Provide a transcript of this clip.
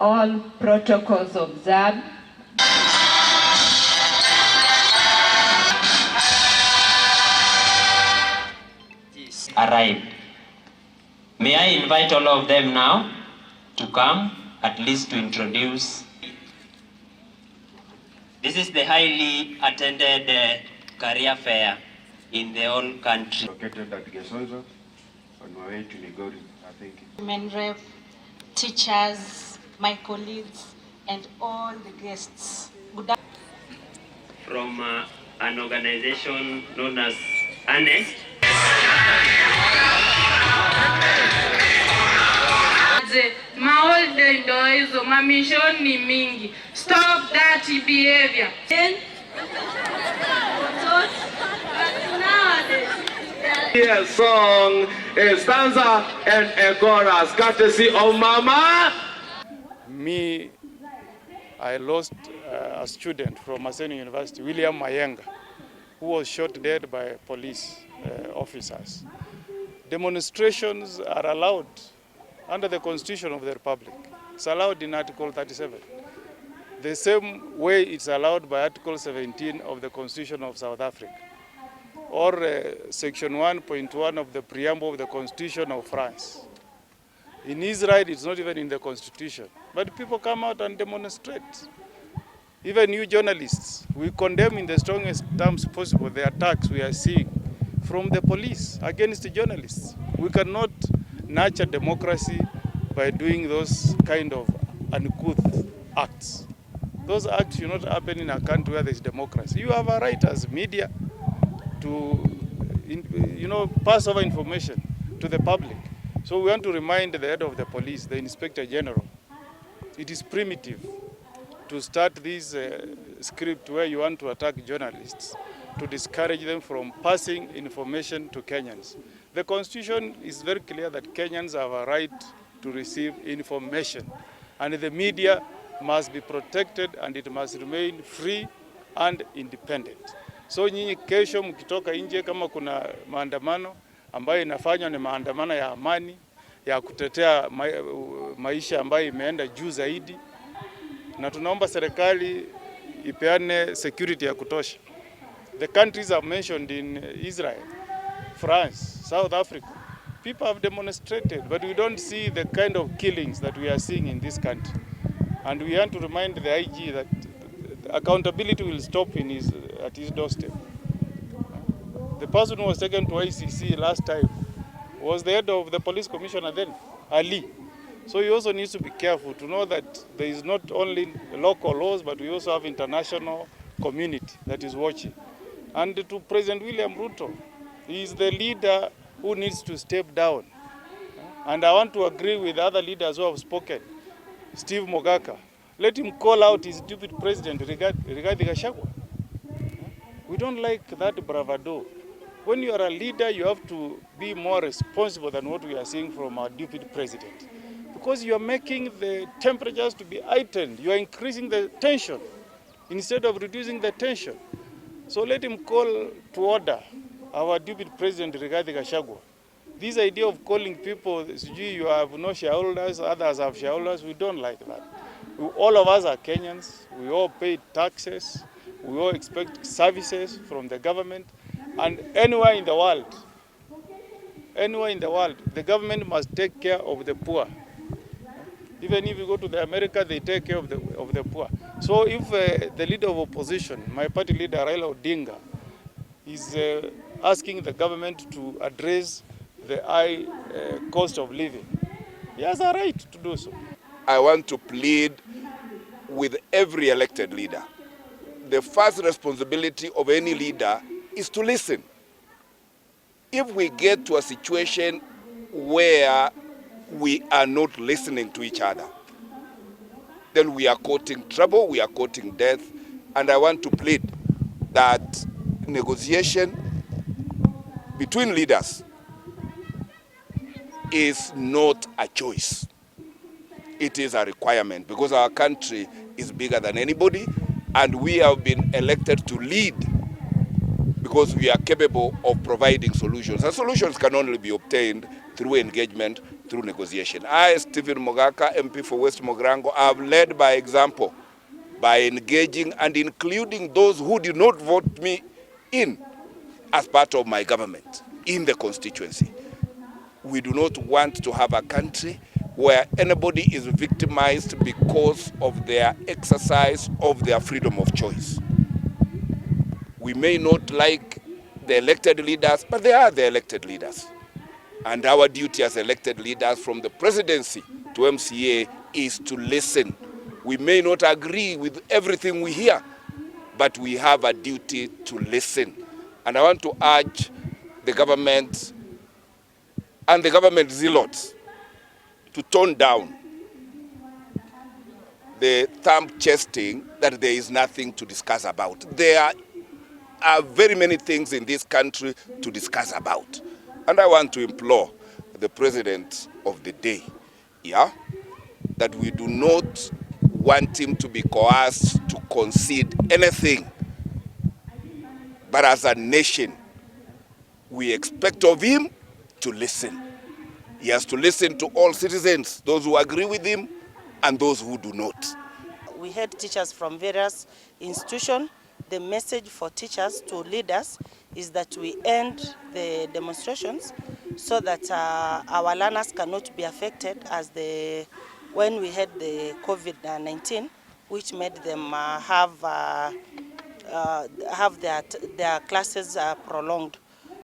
All protocols observed. Arrived. May I invite all of them now to come, at least to introduce. This is the highly attended career fair in the whole country. Located at Gesonzo, on my way to Migori, I think. Women rep, teachers, my colleagues, and all the guests. Good From an organization known as Honest. Maolde ndo hizo, mamishoni mingi. Stop that behavior. A song, a stanza, and a chorus, courtesy of Mama. Me, I lost a student from Maseno University, William Mayenga, who was shot dead by police officers. Demonstrations are allowed under the Constitution of the Republic. It's allowed in Article 37. The same way it's allowed by Article 17 of the Constitution of South Africa, or Section 1.1 of the Preamble of the Constitution of France. In Israel, it's not even in the Constitution. But people come out and demonstrate. Even you journalists, we condemn in the strongest terms possible the attacks we are seeing from the police against the journalists. We cannot nurture democracy by doing those kind of uncouth acts. Those acts should not happen in a country where there is democracy. You have a right as media to pass over information to the public. So we want to remind the head of the police, the Inspector General, it is primitive to start this script where you want to attack journalists, to discourage them from passing information to Kenyans. The Constitution is very clear that Kenyans have a right to receive information, and the media must be protected and it must remain free and independent. So nyinyi kesho mkitoka nje, kama kuna maandamano ambayo inafanywa ni maandamano ya amani ya kutetea maisha ambayo imeenda juu zaidi, na tunaomba serikali ipeane security ya kutosha. The countries are mentioned in Israel, France, South Africa. People have demonstrated, but we don't see the kind of killings that we are seeing in this country. And we want to remind the IG that accountability will stop at his doorstep. The person who was taken to ICC last time was the head of the police commissioner then, Ali. So he also needs to be careful to know that there is not only local laws, but we also have international community that is watching. And to President William Ruto, he is the leader who needs to step down. And I want to agree with other leaders who have spoken. Steve Mogaka, let him call out his deputy president, Rigathi Gachagua. We don't like that bravado. When you are a leader, you have to be more responsible than what we are seeing from our deputy president. Because you are making the temperatures to be heightened. You are increasing the tension instead of reducing the tension. So let him call to order our deputy president, Rigathi Gachagua. This idea of calling people, you have no shareholders, others have shareholders, we don't like that. All of us are Kenyans, we all pay taxes, we all expect services from the government, and anywhere in the world, the government must take care of the poor. Even if you go to America, they take care of the poor. So if the leader of opposition, my party leader Raila ODINGA, is asking the government to address the high cost of living, he has a right to do so. I want to plead with every elected leader. The first responsibility of any leader is to listen. If we get to a situation where we are not listening to each other, then we are courting trouble, we are courting death, and I want to plead that negotiation between leaders is not a choice. It is a requirement because our country is bigger than anybody and we have been elected to lead because we are capable of providing solutions. And solutions can only be obtained through engagement, through negotiation. I, Stephen Mogaka, MP for West Mogrango, have led by example by engaging and including those who did not vote me in as part of my government in the constituency. We do not want to have a country where anybody is victimized because of their exercise of their freedom of choice. We may not like the elected leaders, but they are the elected leaders. And our duty as elected leaders from the presidency to MCA is to listen. We may not agree with everything we hear, but we have a duty to listen. And I want to urge the government and the government zealots to tone down the thumb chesting that there is nothing to discuss about. There are very many things in this country to discuss about. And I want to implore the president of the day, that we do not want him to be coerced to concede anything. But as a nation, we expect of him to listen. He has to listen to all citizens, those who agree with him and those who do not. We had teachers from various institutions. The message for teachers to leaders is that we end the demonstrations so that our learners cannot be affected as when we had the COVID-19, which made them have their classes prolonged.